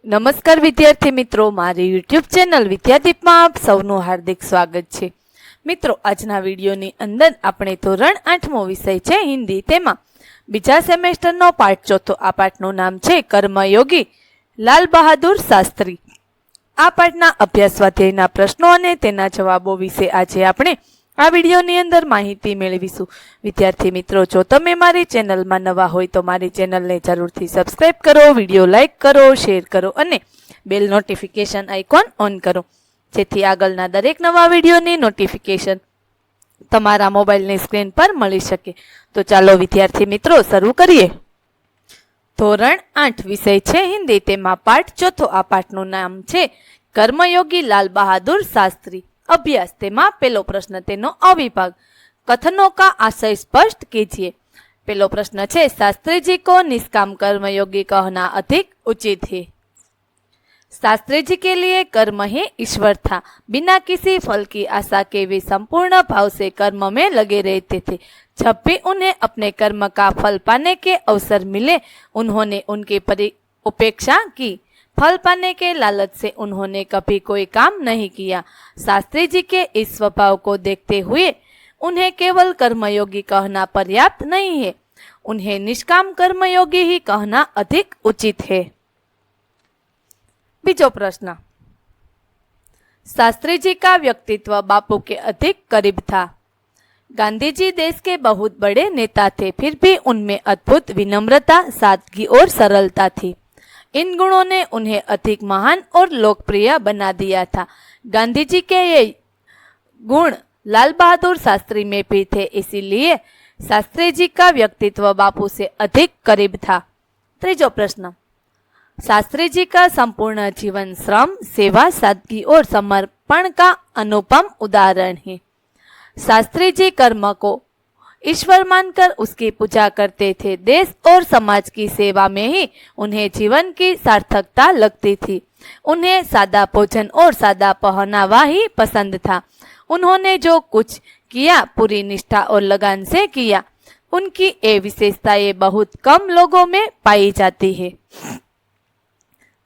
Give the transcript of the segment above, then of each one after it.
નમસ્કાર વિદ્યાર્થી મિત્રો, મારી યુટ્યુબ ચેનલ વિદ્યાદીપમાં આપ સૌનું હાર્દિક સ્વાગત છે. મિત્રો, આજના વિડીયોની અંદર આપણે ધોરણ 8મો વિષય છે હિન્દી, તેમાં બીજા સેમેસ્ટરનો પાઠ ચોથો. આ પાઠનું નામ છે કર્મયોગી લાલ બહાદુર શાસ્ત્રી. આ પાઠના અભ્યાસ સ્વાધ્યાયના પ્રશ્નો અને તેના જવાબો વિશે આજે આપણે આ વિડીયોની અંદર માહિતી મેળવીશું. વિદ્યાર્થી મિત્રો, જો તમે મારી ચેનલમાં નવા હોય તો મારી ચેનલને જરૂરથી સબસ્ક્રાઇબ કરો, વિડીયો લાઇક કરો, શેર કરો અને બેલ નોટિફિકેશન આઇકોન ઓન કરો, જેથી આગળના દરેક નવા વિડીયોની નોટિફિકેશન તમારા મોબાઈલની સ્ક્રીન પર મળી શકે. તો ચાલો વિદ્યાર્થી મિત્રો શરૂ કરીએ. ધોરણ 8 વિષય છે હિન્દી, તેમાં પાઠ ચોથો. આ પાઠનું નામ છે કર્મયોગી લાલ બહાદુર શાસ્ત્રી. अभ्यास तेमा पहलो प्रश्न तेनो अविभाग कथनों का आशय स्पष्ट कीजिए. पहलो प्रश्न है, शास्त्री जी को निष्काम कर्मयोगी कहना अधिक उचित है. शास्त्री जी के लिए कर्म ही ईश्वर था. बिना किसी फल की आशा के वे संपूर्ण भाव से कर्म में लगे रहते थे. जब भी उन्हें अपने कर्म का फल पाने के अवसर मिले, उन्होंने उनकी उपेक्षा की. फल पाने के लालच से उन्होंने कभी कोई काम नहीं किया. शास्त्री जी के इस स्वभाव को देखते हुए उन्हें केवल कर्मयोगी कहना पर्याप्त नहीं है, उन्हें निष्काम कर्मयोगी ही कहना अधिक उचित है. बीजो प्रश्न, शास्त्री जी का व्यक्तित्व बापू के अधिक करीब था. गांधी जी देश के बहुत बड़े नेता थे, फिर भी उनमें अद्भुत विनम्रता, सादगी और सरलता थी. इन गुणों ने उन्हें अधिक महान और लोकप्रिय बना दिया था. गांधी जी के ये गुण लाल बहादुर शास्त्री में भी थे, इसीलिए शास्त्री जी का व्यक्तित्व बापू से अधिक करीब था. तीजो प्रश्न, शास्त्री जी का संपूर्ण जीवन श्रम, सेवा, सादगी और समर्पण का अनुपम उदाहरण है. शास्त्री जी कर्म को ईश्वर मानकर उसकी पूजा करते थे. देश और समाज की सेवा में ही उन्हें जीवन की सार्थकता लगती थी. उन्हें सादा भोजन और सादा पहनावा ही पसंद था. उन्होंने जो कुछ किया पूरी निष्ठा और लगन से किया. उनकी ये विशेषताएं बहुत कम लोगों में पाई जाती है.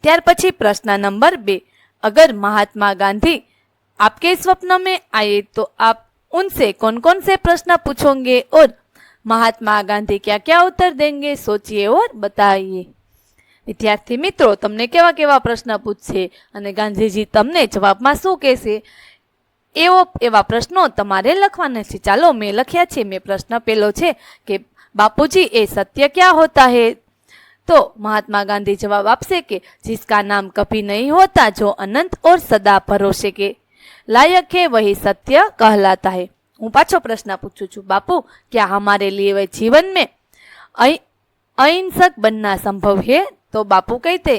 त्यार पछी प्रश्न नंबर 2, अगर महात्मा गांधी आपके स्वप्न में आए तो आप उनसे कौन कौन से प्रश्न पूछोगे और महात्मा गांधी क्या क्या उत्तर देंगे, सोचिए और बताइए. विद्यार्थी मित्रों, तमने केवा केवा प्रश्न पूछे અને ગાંધીજી તમને જવાબમાં શું કહેશે એવા પ્રશ્નો તમારે લખવાના છે. ચાલો મેં લખ્યા છે. મેં પ્રશ્ન પહેલો છે કે બાપूजी એ સત્ય क्या होता है. तो महात्मा गांधी जवाब आपसे कि जिसका नाम कभी नहीं होता, जो अनंत और सदा भरोसे के लायक है, वही सत्य कहलाता है. हूँ पाछो प्रश्न पूछू छू, बापू क्या हमारे लिए वह जीवन में अहिंसक बनना संभव है. तो बापू कहते,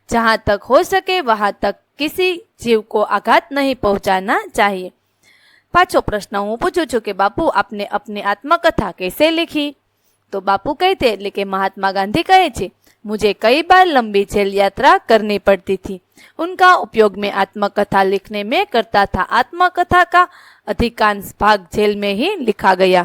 जहाँ तक हो सके वहाँ तक किसी जीव को आघात नहीं पहुँचाना चाहिए. पाछो प्रश्न हूँ पूछू छू कि बापू आपने अपनी आत्मकथा कैसे लिखी. तो बापू कहते એટલે કે महात्मा गांधी कहे छे, मुझे कई बार लंबी जेल यात्रा करनी पड़ती थी. उनका उपयोग में आत्मकथा लिखने में करता था. आत्मकथा का अधिकांश भाग जेल में ही लिखा गया.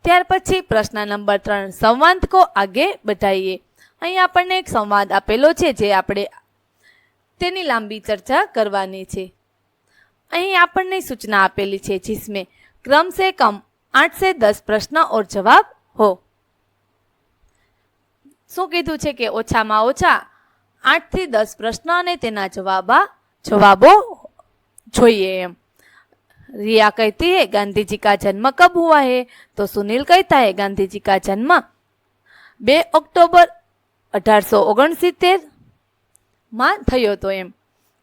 ત્યાર પછી પ્રશ્ન નંબર 3, સંવાદ को आगे बढ़ाइए. અહીં આપણને એક સંવાદ આપેલો છે જે આપણે તેની લાંબી ચર્ચા કરવાની છે. અહીં આપણને સૂચના આપેલી છે जिसमें क्रम से कम 8 से 10 प्रश्न और जवाब हो. શું કીધું છે કે ઓછામાં ઓછા 8 થી 10 પ્રશ્ન અને તેના જવાબો જોઈએ એમ. रिया कहती है गांधी जी का जन्म कब हुआ है. तो सुनील कहता है गांधी जी का जन्म 2 अक्टूबर 1869 में थयो तो एम.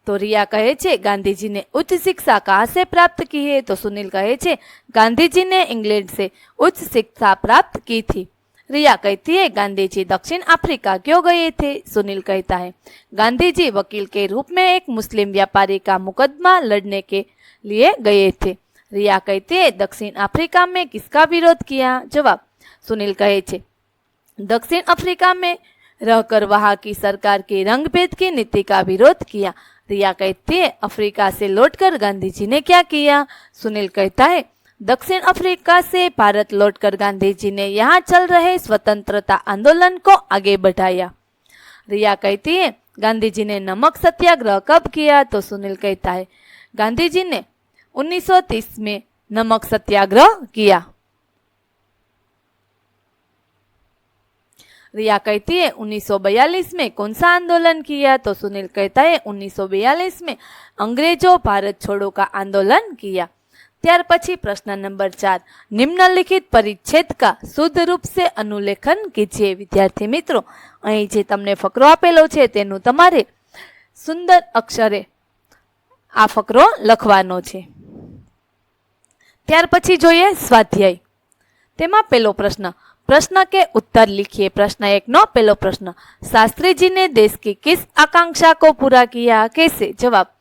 तो रिया कहे छे गांधी जी ने उच्च शिक्षा कहाँ से प्राप्त की है. तो सुनील कहे छे गांधी जी ने इंग्लैंड से उच्च शिक्षा प्राप्त की थी. रिया कहती है गांधी जी दक्षिण अफ्रीका क्यों गए थे. सुनील कहता है गांधी जी वकील के रूप में एक मुस्लिम व्यापारी का मुकदमा लड़ने के लिए गए थे. रिया कहती है दक्षिण अफ्रीका में किसका विरोध किया. जवाब, सुनील कहे छे दक्षिण अफ्रीका में रहकर वहाँ की सरकार की रंगभेद की नीति का विरोध किया. रिया कहती है अफ्रीका से लौटकर गांधी जी ने क्या किया. सुनील कहता है दक्षिण अफ्रीका से भारत लौटकर गांधी जी ने यहाँ चल रहे स्वतंत्रता आंदोलन को आगे बढ़ाया। रिया कहती है गांधी जी ने नमक सत्याग्रह कब किया, तो सुनील कहता है गांधी जी ने 1930 में नमक सत्याग्रह किया। रिया कहती है 1942 में कौन सा आंदोलन किया, तो सुनील कहता है 1942 में अंग्रेजों भारत छोड़ो का आंदोलन किया। ત્યાર પછી પ્રશ્ન નંબર 4, નિમ્નલિખિત પરિચ્છેદ કા શુદ્ધ રૂપ से अनुलेखन कीजिए। વિદ્યાર્થી મિત્રો અહીં જે તમને ફકરો આપેલો છે તેનું તમારે સુંદર અક્ષરે આ ફકરો લખવાનો છે। ત્યાર પછી જોઈએ સ્વાધ્યાય। તેમાં પહેલો प्रश्न के उत्तर लिखिए। प्रश्न 1 નો પહેલો प्रश्न, शास्त्री जी ने देश की किस आकांक्षा को पूरा किया, कैसे? जवाब,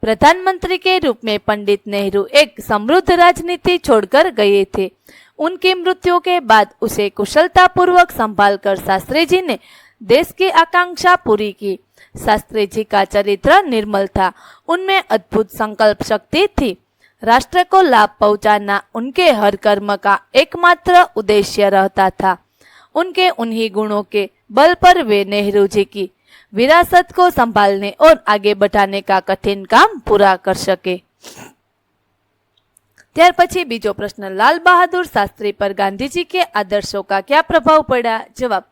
प्रधानमंत्री के रूप में पंडित नेहरू एक समृद्ध राजनीति छोड़कर गए थे। उनकी मृत्यु के बाद उसे कुशलता पूर्वक संभाल कर शास्त्री जी ने देश की आकांक्षा पूरी की। शास्त्री जी का चरित्र निर्मल था, उनमें अद्भुत संकल्प शक्ति थी। राष्ट्र को लाभ पहुंचाना उनके हर कर्म का एकमात्र उद्देश्य रहता था। उनके उन्हीं गुणों के बल पर वे नेहरू जी की विरासत को संभालने और आगे बढ़ाने का कठिन काम पूरा कर सके। ત્યાર પછી બીજો પ્રશ્ન, लाल बहादुर शास्त्री पर गांधी जी के आदर्शों का क्या प्रभाव पड़ा? जवाब,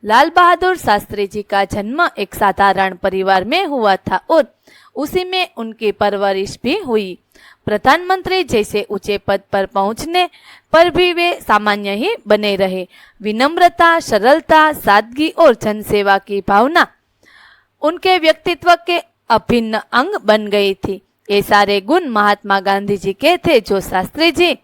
लाल बहादुर शास्त्री जी का जन्म एक साधारण परिवार में हुआ था और उसी में उनकी परवरिश भी हुई। प्रधानमंत्री जैसे ऊंचे पद पर पहुंचने पर भी वे सामान्य ही बने रहे। विनम्रता, सरलता, सादगी और जनसेवा की भावना उनके व्यक्तित्व के अभिन्न अंग बन गई थी। ये सारे गुण महात्मा गांधी जी के थे जो शास्त्री जी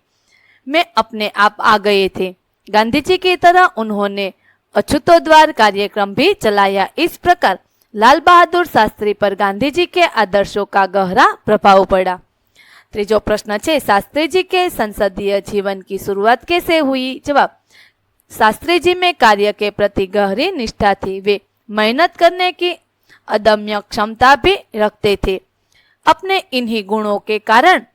में अपने आप आ गए थे। गांधी जी की तरह उन्होंने अछूतोद्वार कार्यक्रम भी चलाया। इस प्रकार लाल बहादुर शास्त्री पर गांधी जी के आदर्शों का गहरा प्रभाव पड़ा। ત્રીજો પ્રશ્ન છે, शास्त्री जी के संसदीय जीवन की शुरुआत कैसे हुई? जवाब, शास्त्री जी में कार्य के प्रति गहरी निष्ठा थी। वे मेहनत करने की अदम्य क्षमता भी रखते थे। अपने इन्हीं गुणों के कारण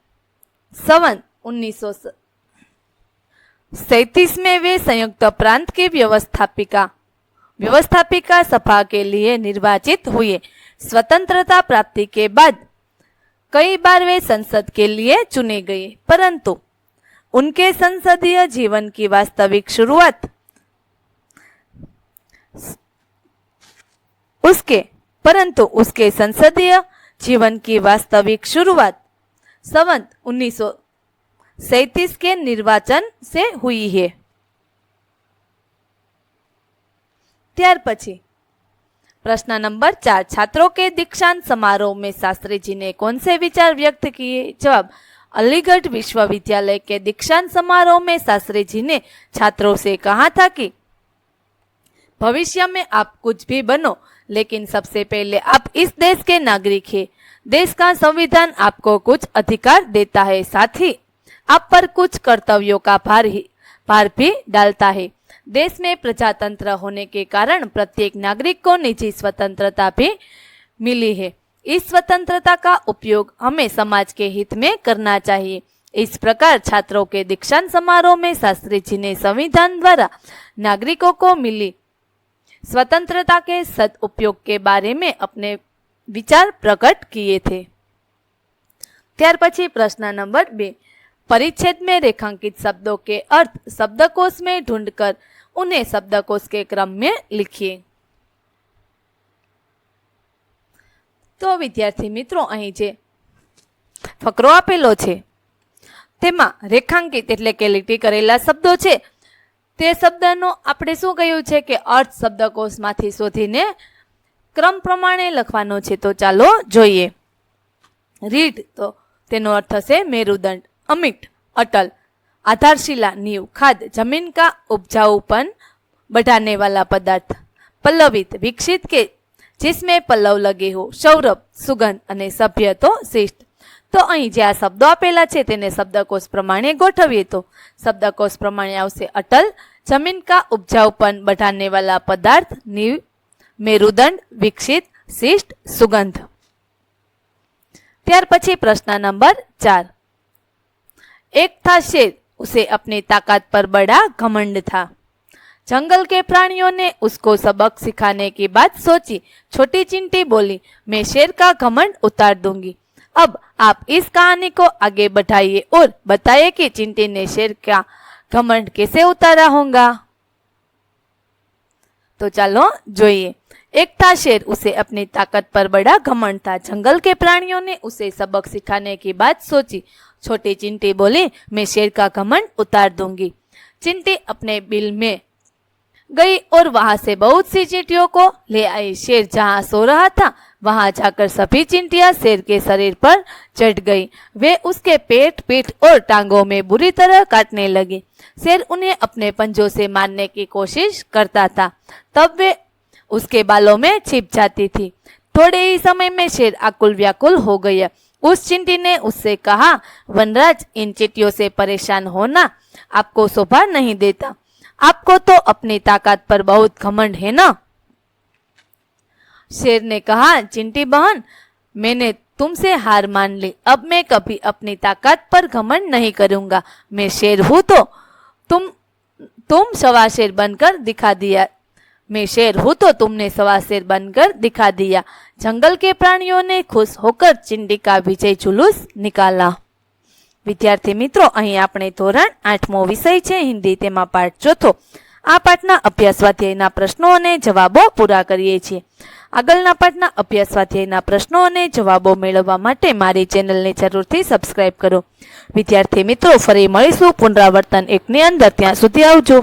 सन 1937 में वे संयुक्त प्रांत की व्यवस्थापिका सभा के लिए निर्वाचित हुए। स्वतंत्रता प्राप्ति के बाद कई बार वे संसद के लिए चुने गए, परंतु उनके संसदीय जीवन की वास्तविक शुरुआत उसके संसदीय जीवन की वास्तविक शुरुआत सन 1937 के निर्वाचन से हुई है। ત્યાર પછી प्रश्न नंबर 4, छात्रों के दीक्षांत समारोह में शास्त्री जी ने कौन से विचार व्यक्त किए? जवाब, अलीगढ़ विश्वविद्यालय के दीक्षांत समारोह में शास्त्री जी ने छात्रों से कहा था कि भविष्य में आप कुछ भी बनो, लेकिन सबसे पहले आप इस देश के नागरिक हैं। देश का संविधान आपको कुछ अधिकार देता है, साथ ही आप पर कुछ कर्तव्यों का भार भी डालता है। देश में प्रजातंत्र होने के कारण प्रत्येक नागरिक को निजी स्वतंत्रता भी मिली है। इस स्वतंत्रता का उपयोग हमें समाज के हित में करना चाहिए। इस प्रकार छात्रों के दीक्षांत समारोह में शास्त्री जी ने संविधान द्वारा नागरिकों को मिली स्वतंत्रता के सदुपयोग के बारे में अपने विचार प्रकट किए थे। ત્યાર પછી प्रश्न नंबर 2, परिच्छेद में रेखांकित शब्दों के अर्थ शब्दकोश में ढूंढकर उन्हें शब्दकोश के क्रम में लिखिए। तो विद्यार्थी मित्रों અહીં જે ફકરો આપેલો છે તેમાં રેખાંકિત એટલે કે લીટી કરેલા શબ્દો છે તે શબ્દનો આપણે શું કહ્યું છે કે અર્થ શબ્દકોશમાંથી શોધીને ક્રમ પ્રમાણે લખવાનો છે। તો ચાલો જોઈએ। રીઢ તો તેનો अर्थ થશે મેરુદંડ, अमिट अटल, आधारशिला नींव, खाद जमीन का उपजाऊपन बढ़ाने वाला पदार्थ, पल्लवित विकसित के जिसमें पल्लव लगे हो, सौरभ सुगंध अने सभ्य तो शिष्ट। तो અહીં જે આ શબ્દો આપેલા છે તેને શબ્દકોશ પ્રમાણે ગોઠવીએ તો શબ્દકોશ પ્રમાણે આવશે અટલ, जमीन का उपजाऊपन बढ़ाने वाला पदार्थ, नींव, मेरुदंड, विकसित, शिष्ट, सुगंध। ત્યાર પછી પ્રશ્ન નંબર 4, एक था शेर, उसे अपनी ताकत पर बड़ा घमंड था। जंगल के प्राणियों ने उसको सबक सिखाने की बात सोची। छोटी चिंटी बोली, मैं शेर का घमंड उतार दूंगी। अब आप इस कहानी को आगे बढ़ाइए और बताइए कि चिंटी ने शेर का घमंड कैसे उतारा होगा। तो चलो જોઈએ। एक था शेर, उसे अपनी ताकत पर बड़ा घमंड था। जंगल के प्राणियों ने उसे सबक सिखाने की बात सोची। छोटी चिंटी बोली, मैं शेर का घमंड उतार दूंगी। चिंटी अपने बिल में गई और वहां से बहुत सी चींटियों को ले आई। शेर जहां सो रहा था वहां जाकर सभी चिंटियां शेर के शरीर पर चढ़ गई। वे उसके पेट, पीठ और टांगों में बुरी तरह काटने लगी। शेर उन्हें अपने पंजों से मारने की कोशिश करता था, तब वे उसके बालों में छिप जाती थी। थोड़े ही समय में शेर आकुल व्याकुल हो गया। उस चिंटी ने उससे कहा, वनराज, इन चींटियों से परेशान होना आपको शोभा नहीं देता। आपको तो अपनी ताकत पर बहुत घमंड है ना। शेर ने कहा, चिंटी बहन, मैंने तुमसे हार मान ली। अब मैं कभी अपनी ताकत पर घमंड नहीं करूंगा। मैं शेर हूं तो तुम सवा शेर बनकर दिखा दिया। मैं शेर हूं तो तुमने सवा शेर बनकर दिखा दिया। जंगल के प्राणियों ने खुश होकर चिंटी का विजय जुलूस निकाला। विद्यार्थी मित्रों, અહીં આપણે ધોરણ 8મો વિષય છે હિન્દી, તેમાં પાઠ ચોથો આ પાઠના અભ્યાસ સ્વાધ્યાયના પ્રશ્નો અને જવાબો પૂરા કરીએ છીએ। આગળના પાઠના અભ્યાસ સ્વાધ્યાયના પ્રશ્નો અને જવાબો મેળવવા માટે મારી ચેનલને જરૂરથી સબસ્ક્રાઇબ કરો। વિદ્યાર્થી મિત્રો, ફરી મળીશું પુનરાવર્તન 1ની અંદર। ત્યાં સુધી આવજો।